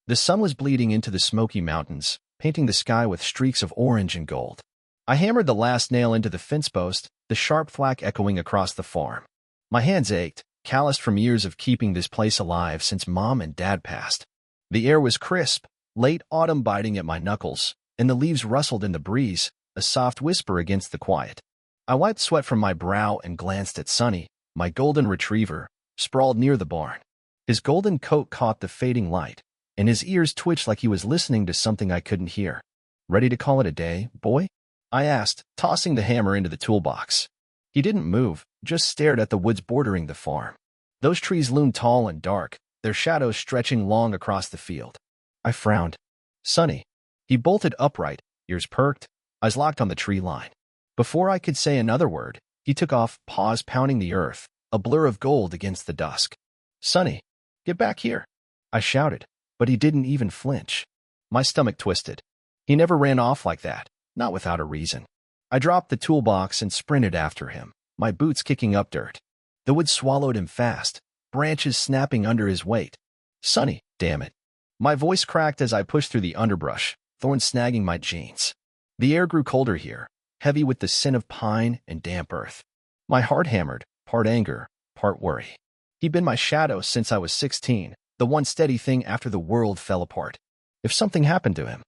The sun was bleeding into the smoky mountains, painting the sky with streaks of orange and gold. I hammered the last nail into the fence post, the sharp thwack echoing across the farm. My hands ached, calloused from years of keeping this place alive since Mom and Dad passed. The air was crisp, late autumn biting at my knuckles, and the leaves rustled in the breeze, a soft whisper against the quiet. I wiped sweat from my brow and glanced at Sonny, my golden retriever, sprawled near the barn. His golden coat caught the fading light, and his ears twitched like he was listening to something I couldn't hear. "Ready to call it a day, boy?" I asked, tossing the hammer into the toolbox. He didn't move, just stared at the woods bordering the farm. Those trees loomed tall and dark, their shadows stretching long across the field. I frowned. "Sonny." He bolted upright, ears perked, eyes locked on the tree line. Before I could say another word, he took off, paws pounding the earth, a blur of gold against the dusk. "Sonny, get back here," I shouted, but he didn't even flinch. My stomach twisted. He never ran off like that, not without a reason. I dropped the toolbox and sprinted after him, my boots kicking up dirt. The wood swallowed him fast, branches snapping under his weight. "Sonny, damn it." My voice cracked as I pushed through the underbrush, thorns snagging my jeans. The air grew colder here, heavy with the scent of pine and damp earth. My heart hammered, part anger, part worry. He'd been my shadow since I was 16, the one steady thing after the world fell apart. If something happened to him.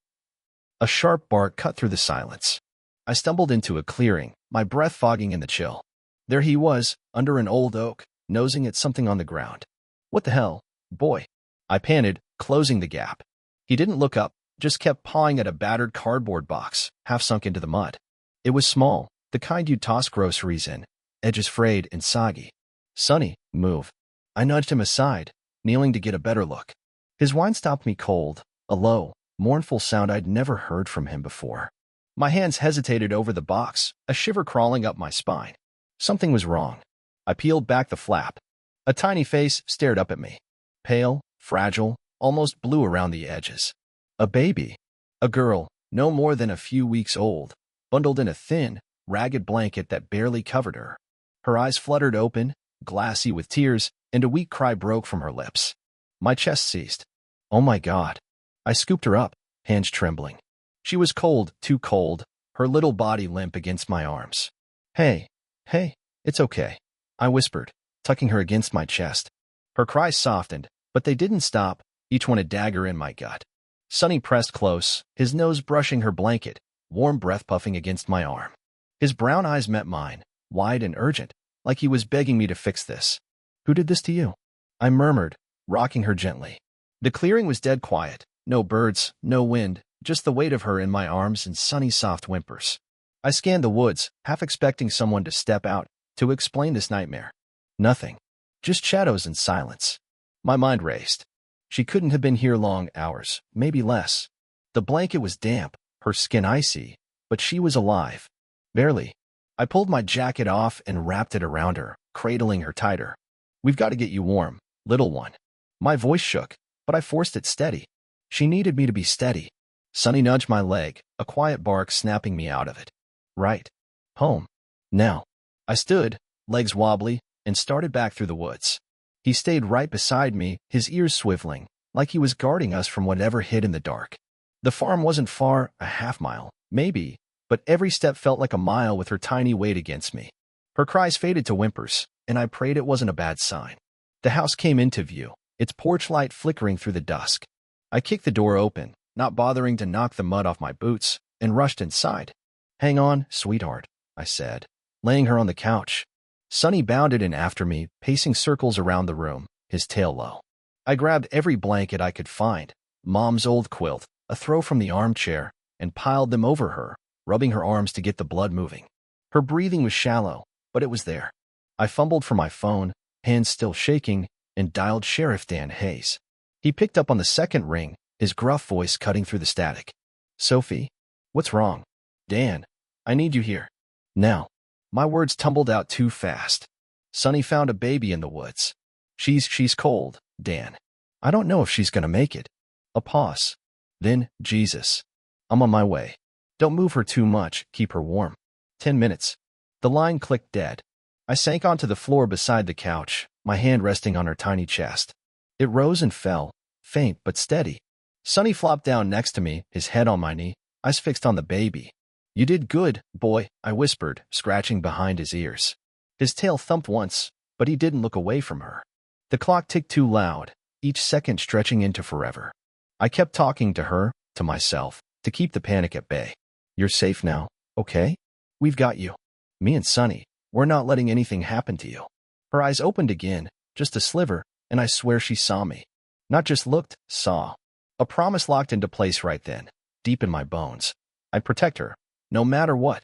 A sharp bark cut through the silence. I stumbled into a clearing, my breath fogging in the chill. There he was, under an old oak, nosing at something on the ground. "What the hell, boy?" I panted, closing the gap. He didn't look up, just kept pawing at a battered cardboard box, half sunk into the mud. It was small, the kind you'd toss groceries in, edges frayed and soggy. "Sonny, move." I nudged him aside, kneeling to get a better look. His whine stopped me cold, a low, mournful sound I'd never heard from him before. My hands hesitated over the box, a shiver crawling up my spine. Something was wrong. I peeled back the flap. A tiny face stared up at me. Pale, fragile, almost blue around the edges. A baby. A girl, no more than a few weeks old, bundled in a thin, ragged blanket that barely covered her. Her eyes fluttered open, glassy with tears, and a weak cry broke from her lips. My chest seized. "Oh my God." I scooped her up, hands trembling. She was cold, too cold, her little body limp against my arms. Hey, it's okay," I whispered, tucking her against my chest. Her cries softened, but they didn't stop, each one a dagger in my gut. Sonny pressed close, his nose brushing her blanket, warm breath puffing against my arm. His brown eyes met mine, wide and urgent, like he was begging me to fix this. "Who did this to you?" I murmured, rocking her gently. The clearing was dead quiet, no birds, no wind, just the weight of her in my arms and Sonny's soft whimpers. I scanned the woods, half expecting someone to step out, to explain this nightmare. Nothing. Just shadows and silence. My mind raced. She couldn't have been here long hours, maybe less. The blanket was damp, her skin icy, but she was alive. Barely. I pulled my jacket off and wrapped it around her, cradling her tighter. "We've got to get you warm, little one." My voice shook, but I forced it steady. She needed me to be steady. Sonny nudged my leg, a quiet bark snapping me out of it. "Right. Home. Now." I stood, legs wobbly, and started back through the woods. He stayed right beside me, his ears swiveling, like he was guarding us from whatever hid in the dark. The farm wasn't far, a half-mile, maybe, but every step felt like a mile with her tiny weight against me. Her cries faded to whimpers, and I prayed it wasn't a bad sign. The house came into view, its porch light flickering through the dusk. I kicked the door open, not bothering to knock the mud off my boots, and rushed inside. "Hang on, sweetheart," I said, laying her on the couch. Sonny bounded in after me, pacing circles around the room, his tail low. I grabbed every blanket I could find, Mom's old quilt, a throw from the armchair, and piled them over her, rubbing her arms to get the blood moving. Her breathing was shallow, but it was there. I fumbled for my phone, hands still shaking, and dialed Sheriff Dan Hayes. He picked up on the second ring, his gruff voice cutting through the static. "Sophie? What's wrong?" "Dan, I need you here. Now." My words tumbled out too fast. "Sonny found a baby in the woods. She's cold, Dan. I don't know if she's gonna make it." A pause. Then, "Jesus. I'm on my way. Don't move her too much, keep her warm." 10 minutes. The line clicked dead. I sank onto the floor beside the couch, my hand resting on her tiny chest. It rose and fell, faint but steady. Sonny flopped down next to me, his head on my knee, eyes fixed on the baby. "You did good, boy," I whispered, scratching behind his ears. His tail thumped once, but he didn't look away from her. The clock ticked too loud, each second stretching into forever. I kept talking to her, to myself, to keep the panic at bay. "You're safe now, okay? We've got you. Me and Sonny, we're not letting anything happen to you." Her eyes opened again, just a sliver, and I swear she saw me. Not just looked, saw. A promise locked into place right then, deep in my bones. I'd protect her, no matter what.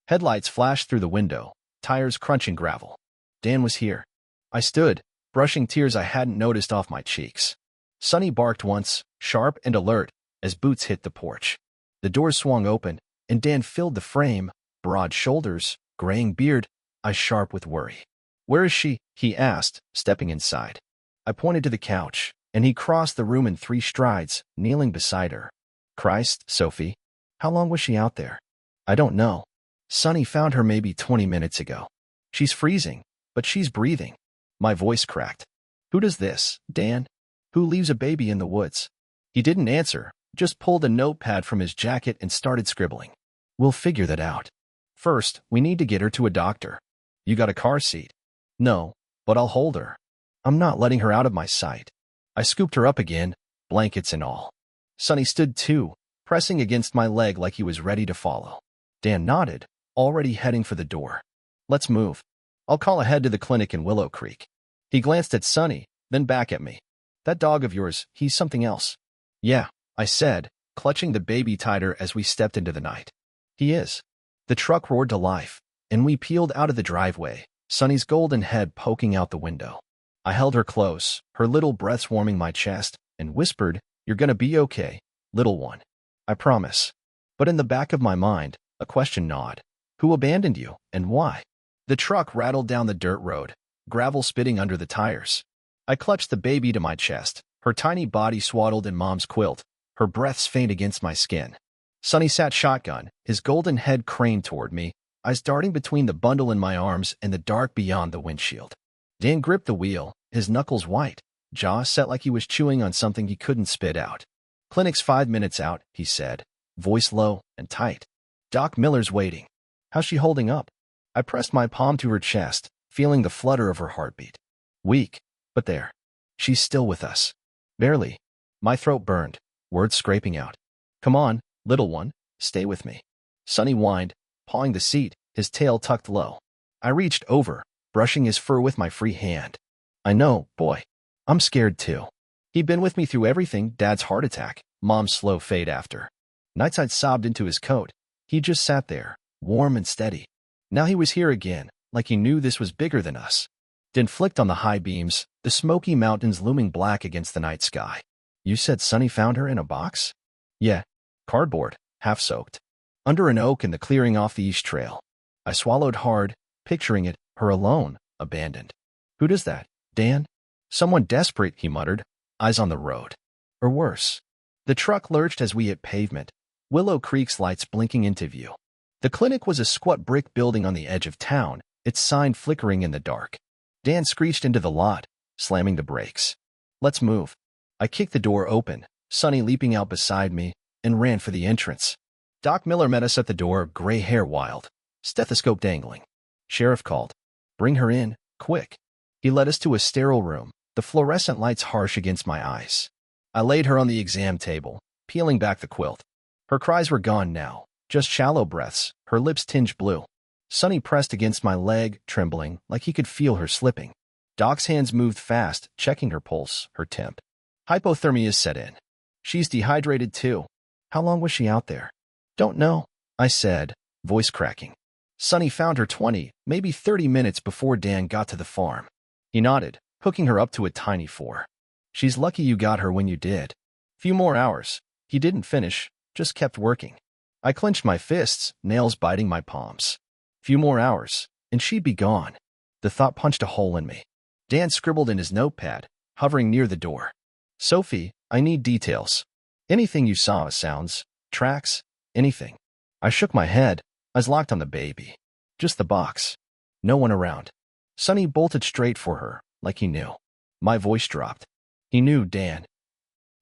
Headlights flashed through the window, tires crunching gravel. Dan was here. I stood, brushing tears I hadn't noticed off my cheeks. Sonny barked once, sharp and alert, as boots hit the porch. The doors swung open, and Dan filled the frame, broad shoulders, graying beard, eyes sharp with worry. "Where is she?" he asked, stepping inside. I pointed to the couch, and he crossed the room in 3 strides, kneeling beside her. "Christ, Sophie, how long was she out there?" "I don't know. Sonny found her maybe 20 minutes ago. She's freezing, but she's breathing." My voice cracked. "Who does this, Dan? Who leaves a baby in the woods?" He didn't answer, just pulled a notepad from his jacket and started scribbling. "We'll figure that out. First, we need to get her to a doctor. You got a car seat?" "No, but I'll hold her. I'm not letting her out of my sight." I scooped her up again, blankets and all. Sonny stood too, pressing against my leg like he was ready to follow. Dan nodded, already heading for the door. "Let's move. I'll call ahead to the clinic in Willow Creek." He glanced at Sonny, then back at me. "That dog of yours, he's something else." "Yeah," I said, clutching the baby tighter as we stepped into the night. "He is." The truck roared to life, and we peeled out of the driveway, Sonny's golden head poking out the window. I held her close, her little breaths warming my chest, and whispered, "You're gonna be okay, little one. I promise." But in the back of my mind, a question gnawed. Who abandoned you, and why? The truck rattled down the dirt road, gravel spitting under the tires. I clutched the baby to my chest, her tiny body swaddled in Mom's quilt, her breaths faint against my skin. Sonny sat shotgun, his golden head craned toward me, eyes darting between the bundle in my arms and the dark beyond the windshield. Dan gripped the wheel, his knuckles white, jaw set like he was chewing on something he couldn't spit out. "Clinic's 5 minutes out," he said, voice low and tight. "Doc Miller's waiting." "How's she holding up?" I pressed my palm to her chest, feeling the flutter of her heartbeat. "Weak, but there. She's still with us." "Barely." My throat burned, words scraping out. "Come on, little one, stay with me." Sonny whined, pawing the seat, his tail tucked low. I reached over, brushing his fur with my free hand. "I know, boy. I'm scared too. He'd been with me through everything, Dad's heart attack, Mom's slow fade after. Nights I'd sobbed into his coat. He just sat there, warm and steady. Now he was here again, like he knew this was bigger than us." Dan flicked on the high beams, the smoky mountains looming black against the night sky. "You said Sonny found her in a box?" "Yeah. Cardboard, half-soaked. Under an oak in the clearing off the East Trail." I swallowed hard, picturing it, her alone, abandoned. "Who does that, Dan?" "Someone desperate," he muttered, eyes on the road. "Or worse." The truck lurched as we hit pavement, Willow Creek's lights blinking into view. The clinic was a squat brick building on the edge of town, its sign flickering in the dark. Dan screeched into the lot, slamming the brakes. "Let's move." I kicked the door open, Sonny leaping out beside me, and ran for the entrance. Doc Miller met us at the door, gray hair wild, stethoscope dangling. "Sheriff called. Bring her in, quick." He led us to a sterile room, the fluorescent lights harsh against my eyes. I laid her on the exam table, peeling back the quilt. Her cries were gone now, just shallow breaths, her lips tinged blue. Sonny pressed against my leg, trembling, like he could feel her slipping. Doc's hands moved fast, checking her pulse, her temp. Hypothermia set in. "She's dehydrated too." "How long was she out there?" "Don't know," I said, voice cracking. Sonny found her 20, maybe 30 minutes before Dan got to the farm. He nodded, hooking her up to a tiny 4. "She's lucky you got her when you did." "Few more hours." He didn't finish, just kept working. I clenched my fists, nails biting my palms. Few more hours, and she'd be gone. The thought punched a hole in me. Dan scribbled in his notepad, hovering near the door. "Sophie, I need details. Anything you saw, sounds, tracks, anything." I shook my head, eyes locked on the baby. Just the box. No one around. Sonny bolted straight for her, like he knew. My voice dropped. He knew Dan.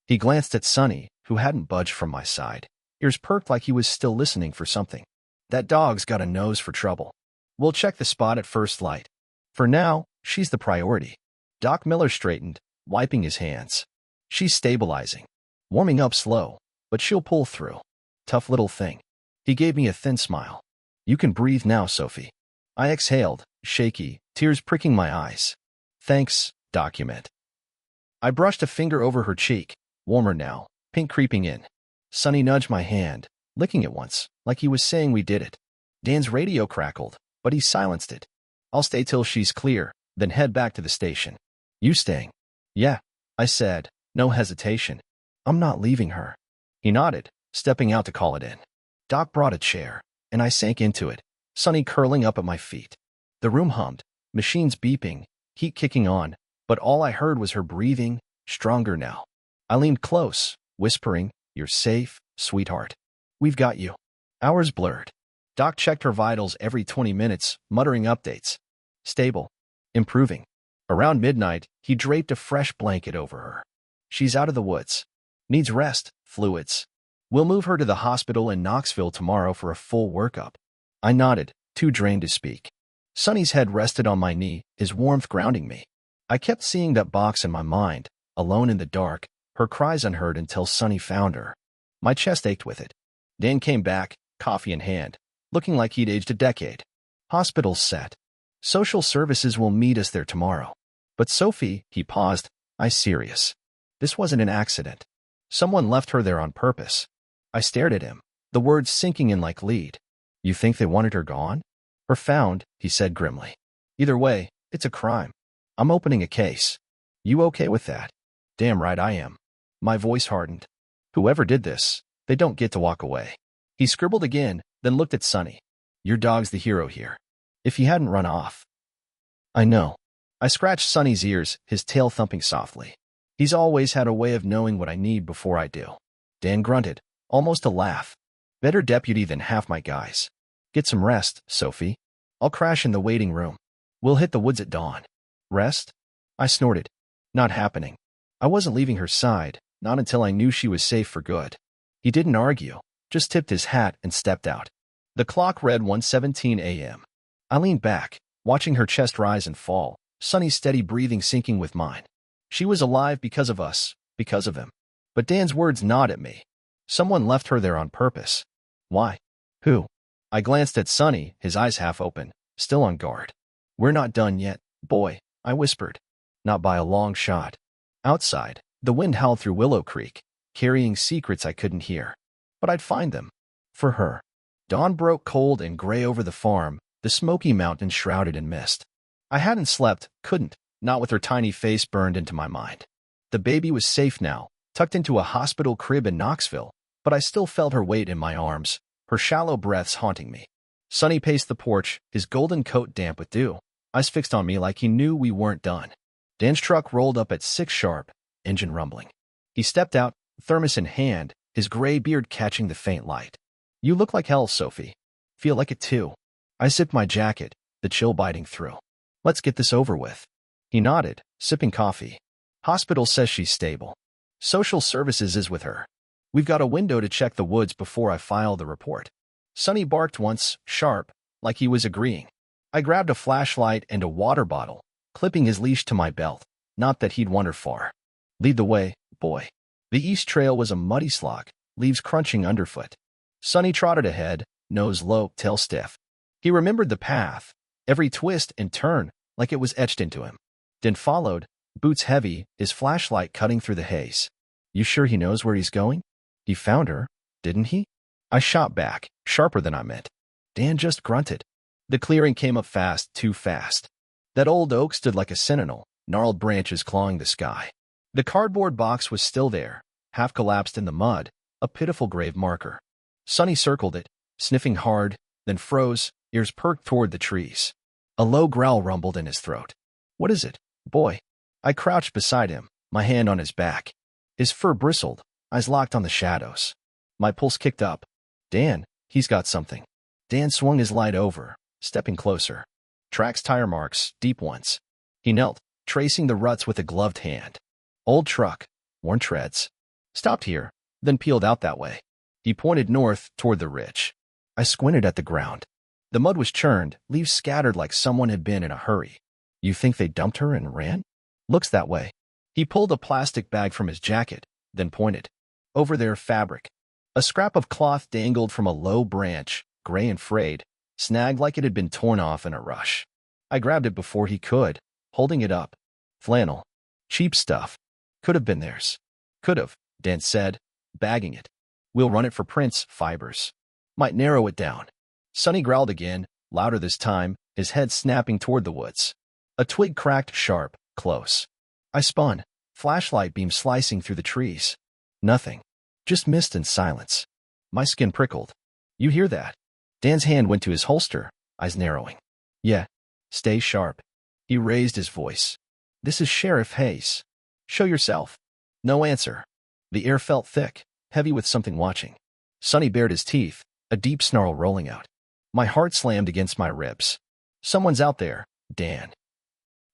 He glanced at Sonny, who who hadn't budged from my side, ears perked like he was still listening for something. That dog's got a nose for trouble. We'll check the spot at first light. For now, she's the priority. Doc Miller straightened, wiping his hands. She's stabilizing. Warming up slow, but she'll pull through. Tough little thing. He gave me a thin smile. You can breathe now, Sophie. I exhaled, shaky, tears pricking my eyes. Thanks, document. I brushed a finger over her cheek, warmer now, pink creeping in. Sonny nudged my hand, licking it once, like he was saying we did it. Dan's radio crackled, but he silenced it. I'll stay till she's clear, then head back to the station. You staying? Yeah, I said, no hesitation. I'm not leaving her. He nodded, stepping out to call it in. Doc brought a chair, and I sank into it, Sonny curling up at my feet. The room hummed, machines beeping, heat kicking on, but all I heard was her breathing, stronger now. I leaned close, whispering, "You're safe, sweetheart. We've got you." Hours blurred. Doc checked her vitals every 20 minutes, muttering updates. Stable. Improving. Around midnight, he draped a fresh blanket over her. She's out of the woods. Needs rest, fluids. We'll move her to the hospital in Knoxville tomorrow for a full workup. I nodded, too drained to speak. Sonny's head rested on my knee, his warmth grounding me. I kept seeing that box in my mind, alone in the dark, her cries unheard until Sonny found her. My chest ached with it. Dan came back, coffee in hand, looking like he'd aged a decade. Hospital's set. Social services will meet us there tomorrow. But Sophie, he paused, I serious. This wasn't an accident. Someone left her there on purpose. I stared at him, the words sinking in like lead. You think they wanted her gone? Or found, he said grimly. Either way, it's a crime. I'm opening a case. You okay with that? Damn right I am. My voice hardened. Whoever did this, they don't get to walk away. He scribbled again, then looked at Sonny. Your dog's the hero here. If he hadn't run off. I know. I scratched Sonny's ears, his tail thumping softly. He's always had a way of knowing what I need before I do. Dan grunted, almost a laugh. Better deputy than half my guys. Get some rest, Sophie. I'll crash in the waiting room. We'll hit the woods at dawn. Rest? I snorted. Not happening. I wasn't leaving her side, not until I knew she was safe for good. He didn't argue, just tipped his hat and stepped out. The clock read 1:17 a.m. I leaned back, watching her chest rise and fall, Sonny's steady breathing syncing with mine. She was alive because of us, because of him. But Dan's words gnawed at me. Someone left her there on purpose. Why? Who? I glanced at Sonny, his eyes half open, still on guard. We're not done yet, boy, I whispered. Not by a long shot. Outside, the wind howled through Willow Creek, carrying secrets I couldn't hear. But I'd find them. For her. Dawn broke cold and gray over the farm, the Smoky Mountains shrouded in mist. I hadn't slept, couldn't, not with her tiny face burned into my mind. The baby was safe now, tucked into a hospital crib in Knoxville, but I still felt her weight in my arms, her shallow breaths haunting me. Sonny paced the porch, his golden coat damp with dew, eyes fixed on me like he knew we weren't done. Dan's truck rolled up at 6 sharp, engine rumbling. He stepped out, thermos in hand, his gray beard catching the faint light. You look like hell, Sophie. Feel like it too. I zipped my jacket, the chill biting through. Let's get this over with. He nodded, sipping coffee. Hospital says she's stable. Social services is with her. We've got a window to check the woods before I file the report. Sonny barked once, sharp, like he was agreeing. I grabbed a flashlight and a water bottle, clipping his leash to my belt, not that he'd wander far. Lead the way, boy. The east trail was a muddy slog, leaves crunching underfoot. Sonny trotted ahead, nose low, tail stiff. He remembered the path, every twist and turn, like it was etched into him. Dan followed, boots heavy, his flashlight cutting through the haze. You sure he knows where he's going? He found her, didn't he? I shot back, sharper than I meant. Dan just grunted. The clearing came up fast, too fast. That old oak stood like a sentinel, gnarled branches clawing the sky. The cardboard box was still there, half collapsed in the mud, a pitiful grave marker. Sonny circled it, sniffing hard, then froze, ears perked toward the trees. A low growl rumbled in his throat. What is it, boy? I crouched beside him, my hand on his back. His fur bristled, eyes locked on the shadows. My pulse kicked up. Dan, he's got something. Dan swung his light over, stepping closer. Tracks, tire marks, deep ones. He knelt, tracing the ruts with a gloved hand. Old truck, worn treads. Stopped here, then peeled out that way. He pointed north toward the ridge. I squinted at the ground. The mud was churned, leaves scattered like someone had been in a hurry. You think they dumped her and ran? Looks that way. He pulled a plastic bag from his jacket, then pointed. Over there, fabric. A scrap of cloth dangled from a low branch, gray and frayed, snagged like it had been torn off in a rush. I grabbed it before he could, holding it up. Flannel. Cheap stuff. Could have been theirs. Could have, Dan said, bagging it. We'll run it for prints, fibers. Might narrow it down. Sonny growled again, louder this time, his head snapping toward the woods. A twig cracked sharp, close. I spun, flashlight beam slicing through the trees. Nothing. Just mist and silence. My skin prickled. You hear that? Dan's hand went to his holster, eyes narrowing. Yeah. Stay sharp. He raised his voice. This is Sheriff Hayes. Show yourself. No answer. The air felt thick, heavy with something watching. Sonny bared his teeth, a deep snarl rolling out. My heart slammed against my ribs. Someone's out there, Dan.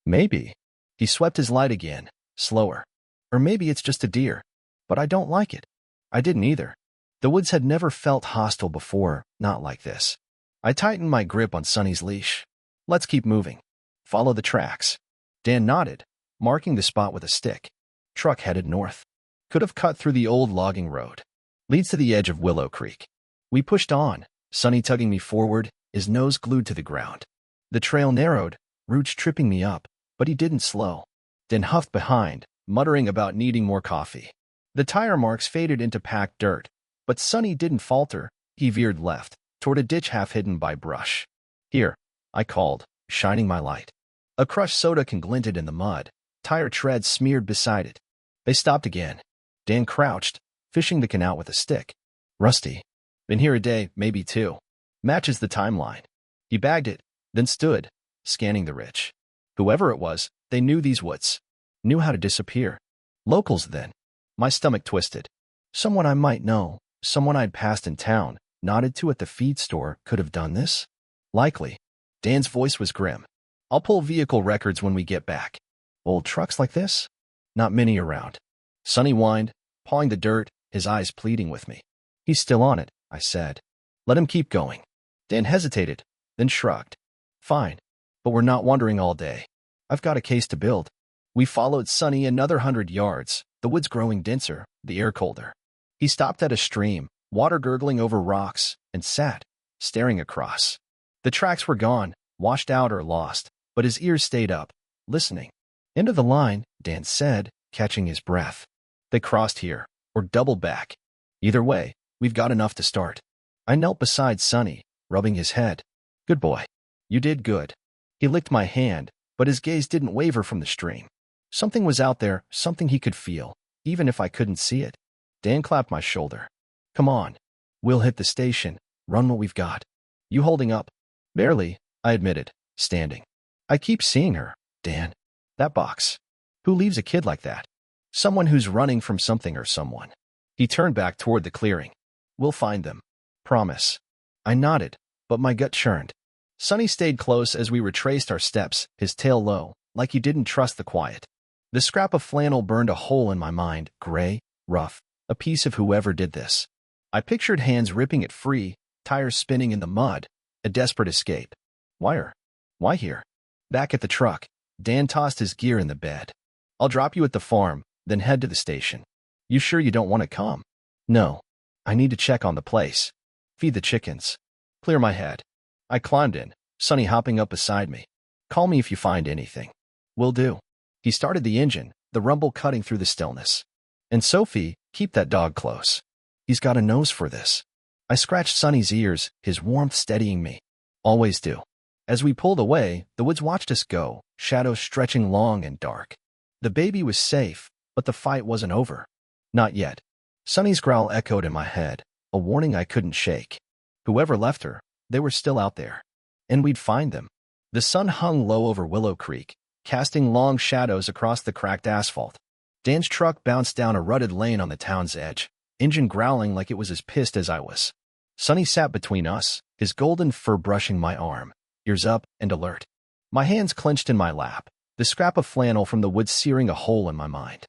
Maybe. He swept his light again, slower. Or maybe it's just a deer. But I don't like it. I didn't either. The woods had never felt hostile before, not like this. I tightened my grip on Sonny's leash. Let's keep moving. Follow the tracks. Dan nodded, marking the spot with a stick. Truck headed north. Could have cut through the old logging road. Leads to the edge of Willow Creek. We pushed on, Sonny tugging me forward, his nose glued to the ground. The trail narrowed, roots tripping me up, but he didn't slow. Dan huffed behind, muttering about needing more coffee. The tire marks faded into packed dirt, but Sonny didn't falter. He veered left, toward a ditch half hidden by brush. Here, I called, shining my light. A crushed soda can glinted in the mud, tire treads smeared beside it. They stopped again. Dan crouched, fishing the can out with a stick. Rusty. Been here a day, maybe two. Matches the timeline. He bagged it, then stood, scanning the ridge. Whoever it was, they knew these woods. Knew how to disappear. Locals, then. My stomach twisted. Someone I might know, someone I'd passed in town, nodded to at the feed store, could have done this? Likely. Dan's voice was grim. I'll pull vehicle records when we get back. Old trucks like this? Not many around. Sonny whined, pawing the dirt, his eyes pleading with me. He's still on it, I said. Let him keep going. Dan hesitated, then shrugged. Fine, but we're not wandering all day. I've got a case to build. We followed Sonny another 100 yards, the woods growing denser, the air colder. He stopped at a stream, water gurgling over rocks, and sat, staring across. The tracks were gone, washed out or lost, but his ears stayed up, listening. End of the line, Dan said, catching his breath. They crossed here, or doubled back. Either way, we've got enough to start. I knelt beside Sonny, rubbing his head. Good boy. You did good. He licked my hand, but his gaze didn't waver from the stream. Something was out there, something he could feel, even if I couldn't see it. Dan clapped my shoulder. Come on. We'll hit the station, run what we've got. You holding up? Barely, I admitted, standing. I keep seeing her, Dan. That box. Who leaves a kid like that? Someone who's running from something or someone. He turned back toward the clearing. We'll find them. Promise. I nodded, but my gut churned. Sonny stayed close as we retraced our steps, his tail low, like he didn't trust the quiet. The scrap of flannel burned a hole in my mind, gray, rough, a piece of whoever did this. I pictured hands ripping it free, tires spinning in the mud, a desperate escape. Wire. Why here? Back at the truck, Dan tossed his gear in the bed. I'll drop you at the farm, then head to the station. You sure you don't want to come? No. I need to check on the place. Feed the chickens. Clear my head. I climbed in, Sonny hopping up beside me. Call me if you find anything. Will do. He started the engine, the rumble cutting through the stillness. And Sophie, keep that dog close. He's got a nose for this. I scratched Sonny's ears, his warmth steadying me. Always do. As we pulled away, the woods watched us go, shadows stretching long and dark. The baby was safe, but the fight wasn't over. Not yet. Sonny's growl echoed in my head, a warning I couldn't shake. Whoever left her, they were still out there. And we'd find them. The sun hung low over Willow Creek, casting long shadows across the cracked asphalt. Dan's truck bounced down a rutted lane on the town's edge, engine growling like it was as pissed as I was. Sonny sat between us, his golden fur brushing my arm, ears up and alert. My hands clenched in my lap, the scrap of flannel from the woods searing a hole in my mind.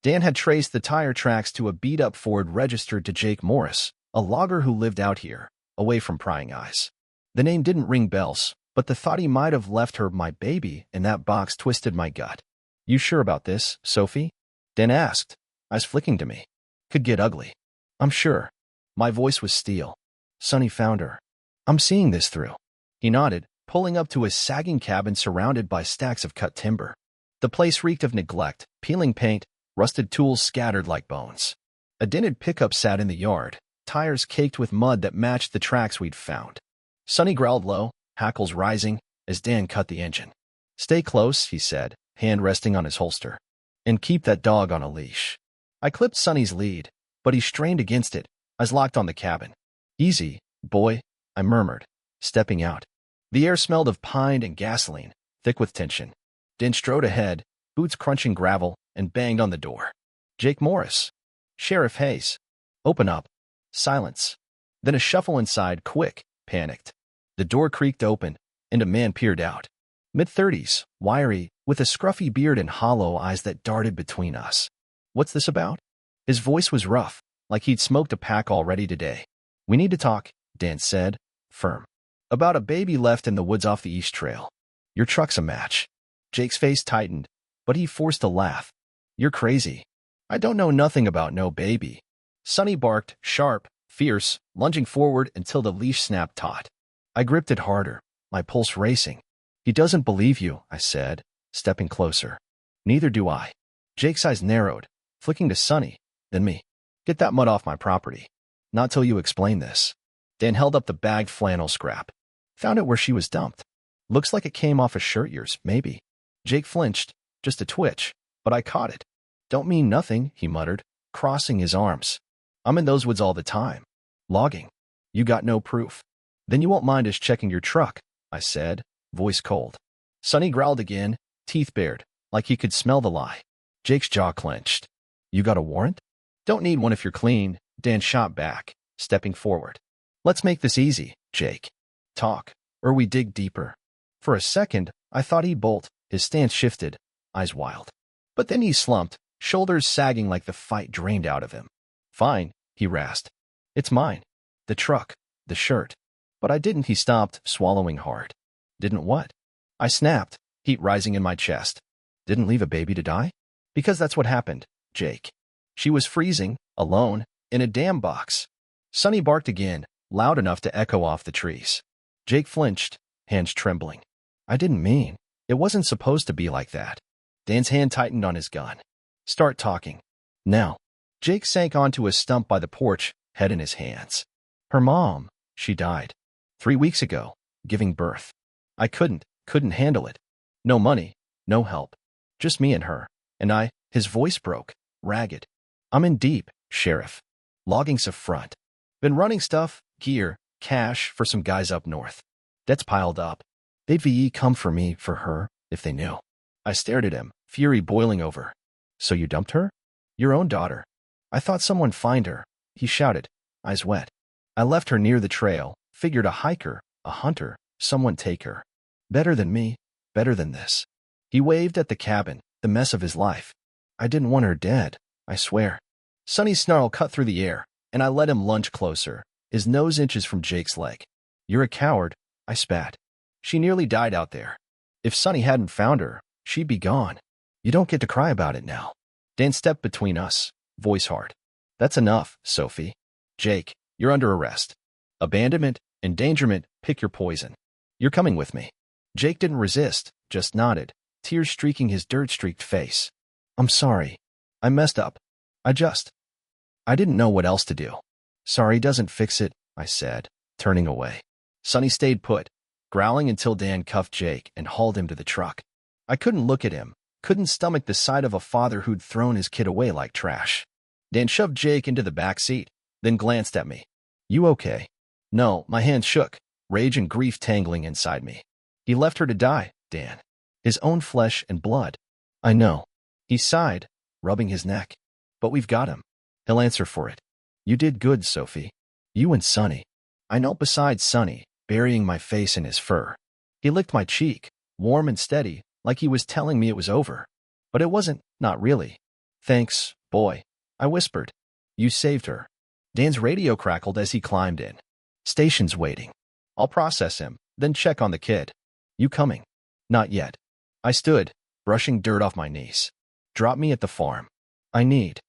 Dan had traced the tire tracks to a beat-up Ford registered to Jake Morris, a logger who lived out here, away from prying eyes. The name didn't ring bells, but the thought he might have left her my baby in that box twisted my gut. "You sure about this, Sophie?" Dan asked, eyes flicking to me. "Could get ugly." "I'm sure." My voice was steel. "Sonny found her. I'm seeing this through." He nodded, pulling up to his sagging cabin surrounded by stacks of cut timber. The place reeked of neglect, peeling paint, rusted tools scattered like bones. A dented pickup sat in the yard, tires caked with mud that matched the tracks we'd found. Sonny growled low, hackles rising, as Dan cut the engine. "Stay close," he said, hand resting on his holster. "And keep that dog on a leash." I clipped Sonny's lead, but he strained against it, eyes locked on the cabin. "Easy, boy," I murmured, stepping out. The air smelled of pine and gasoline, thick with tension. Dan strode ahead, boots crunching gravel, and banged on the door. "Jake Morris." "Sheriff Hayes." "Open up." Silence. Then a shuffle inside, quick, panicked. The door creaked open, and a man peered out. Mid-30s, wiry, with a scruffy beard and hollow eyes that darted between us. "What's this about?" His voice was rough, like he'd smoked a pack already today. "We need to talk," Dan said, firm. "About a baby left in the woods off the East Trail. Your truck's a match." Jake's face tightened, but he forced a laugh. "You're crazy. I don't know nothing about no baby." Sonny barked, sharp, fierce, lunging forward until the leash snapped taut. I gripped it harder, my pulse racing. "He doesn't believe you," I said, stepping closer. "Neither do I." Jake's eyes narrowed, flicking to Sonny, then me. "Get that mud off my property. Not till you explain this." Dan held up the bagged flannel scrap. "Found it where she was dumped. Looks like it came off a shirt yours, maybe." Jake flinched, just a twitch, but I caught it. "Don't mean nothing," he muttered, crossing his arms. "I'm in those woods all the time. Logging. You got no proof." "Then you won't mind us checking your truck," I said, voice cold. Sonny growled again, teeth bared, like he could smell the lie. Jake's jaw clenched. "You got a warrant?" "Don't need one if you're clean," Dan shot back, stepping forward. "Let's make this easy, Jake. Talk, or we dig deeper." For a second, I thought he'd bolt. His stance shifted, eyes wild. But then he slumped, shoulders sagging like the fight drained out of him. "Fine," he rasped. "It's mine. The truck, the shirt." "But I didn't," he stopped, swallowing hard. "Didn't what?" I snapped, heat rising in my chest. "Didn't leave a baby to die?" "Because that's what happened, Jake. She was freezing, alone, in a damn box." Sonny barked again, loud enough to echo off the trees. Jake flinched, hands trembling. "I didn't mean. It wasn't supposed to be like that." Dan's hand tightened on his gun. "Start talking. Now." Jake sank onto a stump by the porch, head in his hands. "Her mom, she died 3 weeks ago, giving birth. I couldn't handle it. No money, no help. Just me and her. And I," his voice broke, ragged. "I'm in deep, Sheriff. Logging's a front. Been running stuff, gear, cash for some guys up north. Debt's piled up. They'd come for me, for her, if they knew." I stared at him, fury boiling over. "So you dumped her? Your own daughter?" "I thought someone find her," he shouted, eyes wet. "I left her near the trail, figured a hiker, a hunter, someone take her. Better than me, better than this." He waved at the cabin, the mess of his life. "I didn't want her dead, I swear." Sonny's snarl cut through the air, and I let him lunge closer, his nose inches from Jake's leg. "You're a coward," I spat. "She nearly died out there. If Sonny hadn't found her, she'd be gone. You don't get to cry about it now." Dan stepped between us, voice hard. "That's enough, Sophie. Jake, you're under arrest. Abandonment, endangerment, pick your poison. You're coming with me." Jake didn't resist, just nodded, tears streaking his dirt-streaked face. "I'm sorry. I messed up. I didn't know what else to do." "Sorry doesn't fix it," I said, turning away. Sonny stayed put, growling until Dan cuffed Jake and hauled him to the truck. I couldn't look at him, couldn't stomach the sight of a father who'd thrown his kid away like trash. Dan shoved Jake into the back seat, then glanced at me. "You okay?" No, my hands shook, rage and grief tangling inside me. "He left her to die, Dan. His own flesh and blood." "I know." He sighed, rubbing his neck. "But we've got him. He'll answer for it. You did good, Sophie. You and Sonny." I knelt beside Sonny, burying my face in his fur. He licked my cheek, warm and steady, like he was telling me it was over. But it wasn't, not really. Thanks, boy, I whispered. You saved her. Dan's radio crackled as he climbed in. Station's waiting. I'll process him, then check on the kid. You coming? Not yet. I stood, brushing dirt off my knees. Drop me at the farm. I need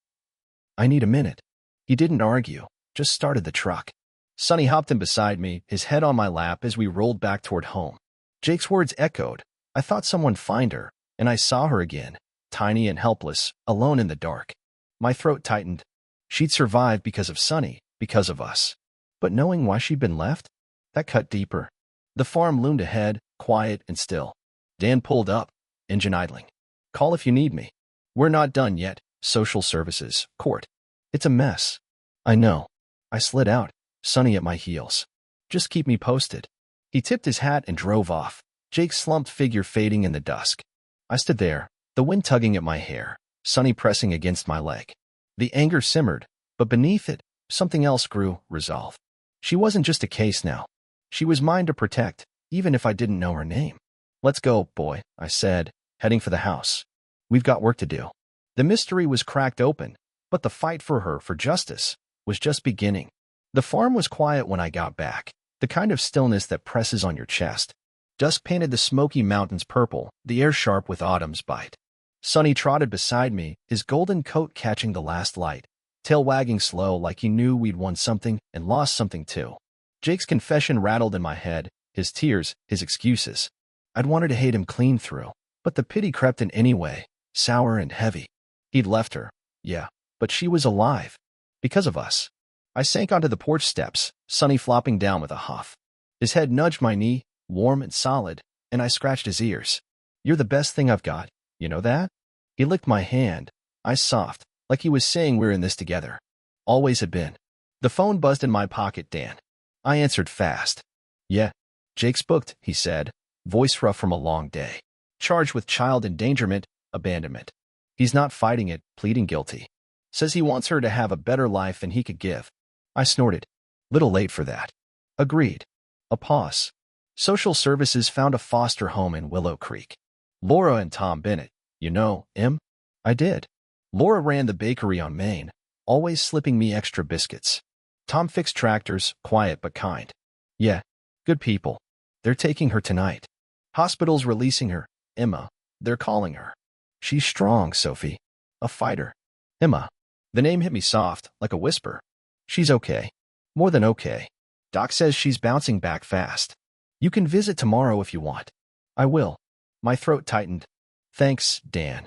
a minute. He didn't argue, just started the truck. Sonny hopped in beside me, his head on my lap as we rolled back toward home. Jake's words echoed. I thought someone'd find her, and I saw her again, tiny and helpless, alone in the dark. My throat tightened. She'd survived because of Sonny, because of us. But knowing why she'd been left? That cut deeper. The farm loomed ahead, quiet and still. Dan pulled up, engine idling. Call if you need me. We're not done yet. Social services, court. It's a mess. I know. I slid out, Sonny at my heels. Just keep me posted. He tipped his hat and drove off, Jake's slumped figure fading in the dusk. I stood there, the wind tugging at my hair, Sonny pressing against my leg. The anger simmered, but beneath it, something else grew, resolve. She wasn't just a case now. She was mine to protect, even if I didn't know her name. Let's go, boy, I said, heading for the house. We've got work to do. The mystery was cracked open, but the fight for her, for justice, was just beginning. The farm was quiet when I got back, the kind of stillness that presses on your chest. Dusk painted the Smoky Mountains purple, the air sharp with autumn's bite. Sonny trotted beside me, his golden coat catching the last light, tail wagging slow like he knew we'd won something and lost something too. Jake's confession rattled in my head, his tears, his excuses. I'd wanted to hate him clean through, but the pity crept in anyway, sour and heavy. He'd left her, yeah, but she was alive. Because of us. I sank onto the porch steps, Sonny flopping down with a huff. His head nudged my knee, warm and solid, and I scratched his ears. You're the best thing I've got, you know that? He licked my hand, eyes soft, like he was saying we're in this together. Always had been. The phone buzzed in my pocket, Dan. I answered fast. Yeah, Jake's booked, he said, voice rough from a long day. Charged with child endangerment, abandonment. He's not fighting it, pleading guilty. Says he wants her to have a better life than he could give. I snorted. Little late for that. Agreed. A pause. Social services found a foster home in Willow Creek. Laura and Tom Bennett. You know, him? I did. Laura ran the bakery on Main, always slipping me extra biscuits. Tom fixed tractors, quiet but kind. Yeah, good people. They're taking her tonight. Hospital's releasing her. Emma. They're calling her. She's strong, Sophie. A fighter. Emma. The name hit me soft, like a whisper. She's okay. More than okay. Doc says she's bouncing back fast. You can visit tomorrow if you want. I will. My throat tightened. Thanks, Dan.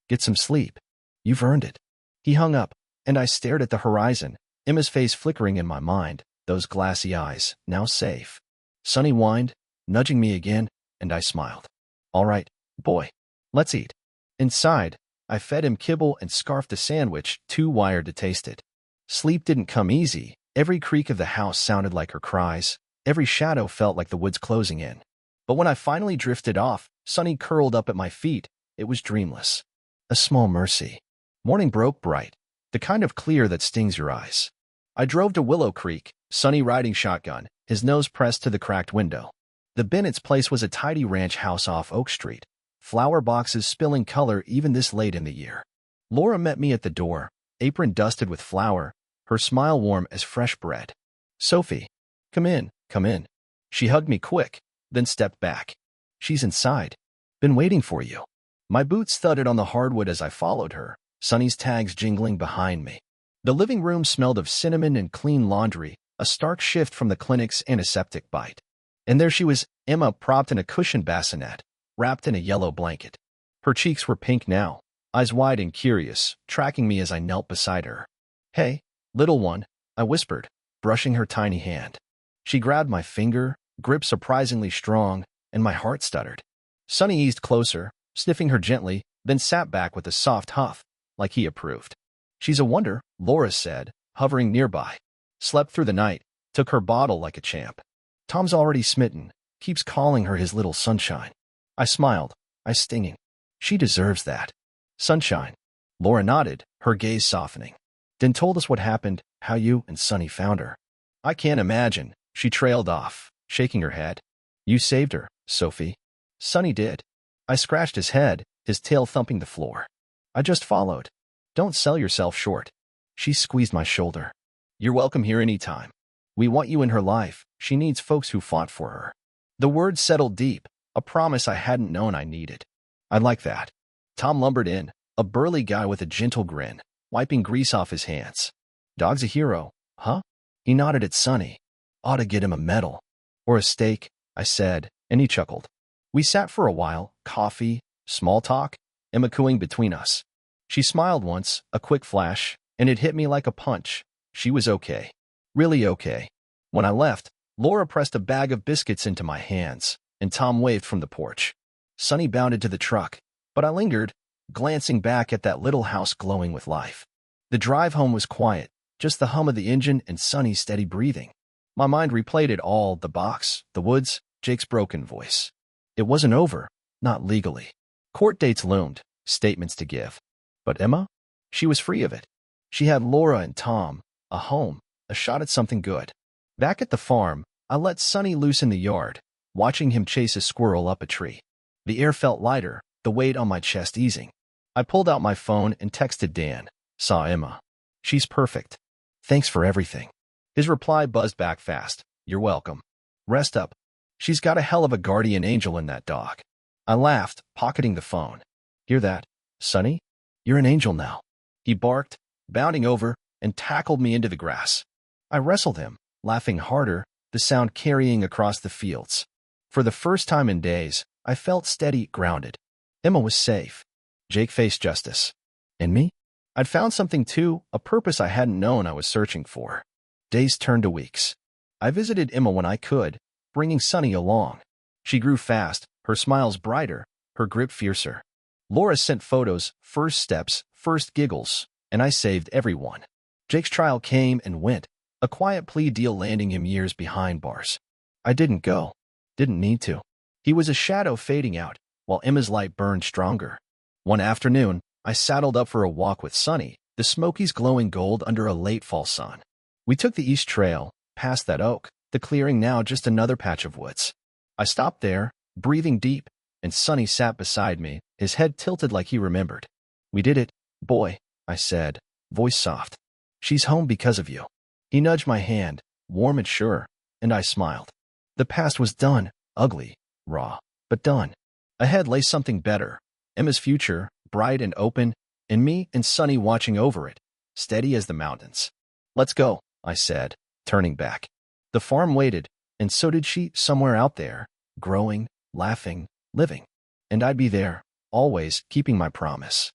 Get some sleep. You've earned it. He hung up, and I stared at the horizon, Emma's face flickering in my mind, those glassy eyes, now safe. Sonny whined, nudging me again, and I smiled. All right, boy. Let's eat. Inside, I fed him kibble and scarfed a sandwich, too wired to taste it. Sleep didn't come easy. Every creak of the house sounded like her cries. Every shadow felt like the woods closing in. But when I finally drifted off, Sonny curled up at my feet. It was dreamless. A small mercy. Morning broke bright, the kind of clear that stings your eyes. I drove to Willow Creek, Sonny riding shotgun, his nose pressed to the cracked window. The Bennett's place was a tidy ranch house off Oak Street, flower boxes spilling color even this late in the year. Laura met me at the door, apron dusted with flour, her smile warm as fresh bread. Sophie, come in, come in. She hugged me quick, then stepped back. She's inside. Been waiting for you. My boots thudded on the hardwood as I followed her, Sonny's tags jingling behind me. The living room smelled of cinnamon and clean laundry, a stark shift from the clinic's antiseptic bite. And there she was, Emma propped in a cushioned bassinet, wrapped in a yellow blanket. Her cheeks were pink now, eyes wide and curious, tracking me as I knelt beside her. Hey, little one, I whispered, brushing her tiny hand. She grabbed my finger, grip surprisingly strong, and my heart stuttered. Sonny eased closer, sniffing her gently, then sat back with a soft huff, like he approved. She's a wonder, Laura said, hovering nearby. Slept through the night, took her bottle like a champ. Tom's already smitten, keeps calling her his little sunshine. I smiled, eyes stinging. She deserves that. Sunshine. Laura nodded, her gaze softening. Then told us what happened, how you and Sonny found her. I can't imagine, she trailed off, shaking her head. You saved her, Sophie. Sonny did. I scratched his head, his tail thumping the floor. I just followed. Don't sell yourself short. She squeezed my shoulder. You're welcome here anytime. We want you in her life. She needs folks who fought for her. The words settled deep, a promise I hadn't known I needed. I like that. Tom lumbered in, a burly guy with a gentle grin, wiping grease off his hands. Dog's a hero, huh? He nodded at Sonny. Ought to get him a medal. Or a steak, I said, and he chuckled. We sat for a while, coffee, small talk, Emma cooing between us. She smiled once, a quick flash, and it hit me like a punch. She was okay. Really okay. When I left, Laura pressed a bag of biscuits into my hands, and Tom waved from the porch. Sonny bounded to the truck, but I lingered, glancing back at that little house glowing with life. The drive home was quiet, just the hum of the engine and Sonny's steady breathing. My mind replayed it all, the box, the woods, Jake's broken voice. It wasn't over, not legally. Court dates loomed, statements to give. But Emma? She was free of it. She had Laura and Tom, a home, a shot at something good. Back at the farm, I let Sonny loose in the yard, watching him chase a squirrel up a tree. The air felt lighter, the weight on my chest easing. I pulled out my phone and texted Dan. Saw Emma. She's perfect. Thanks for everything. His reply buzzed back fast. You're welcome. Rest up. She's got a hell of a guardian angel in that dog. I laughed, pocketing the phone. Hear that, Sonny? You're an angel now. He barked, bounding over, and tackled me into the grass. I wrestled him, laughing harder, the sound carrying across the fields. For the first time in days, I felt steady, grounded. Emma was safe. Jake faced justice. And me? I'd found something too, a purpose I hadn't known I was searching for. Days turned to weeks. I visited Emma when I could, bringing Sonny along. She grew fast, her smiles brighter, her grip fiercer. Laura sent photos, first steps, first giggles, and I saved everyone. Jake's trial came and went, a quiet plea deal landing him years behind bars. I didn't go. Didn't need to. He was a shadow fading out, while Emma's light burned stronger. One afternoon, I saddled up for a walk with Sonny, the Smokies glowing gold under a late fall sun. We took the east trail, past that oak, the clearing now just another patch of woods. I stopped there, breathing deep, and Sonny sat beside me, his head tilted like he remembered. We did it, boy, I said, voice soft. She's home because of you. He nudged my hand, warm and sure, and I smiled. The past was done, ugly, raw, but done. Ahead lay something better, Emma's future, bright and open, and me and Sonny watching over it, steady as the mountains. Let's go, I said, turning back. The farm waited, and so did she somewhere out there, growing, laughing, living. And I'd be there, always keeping my promise.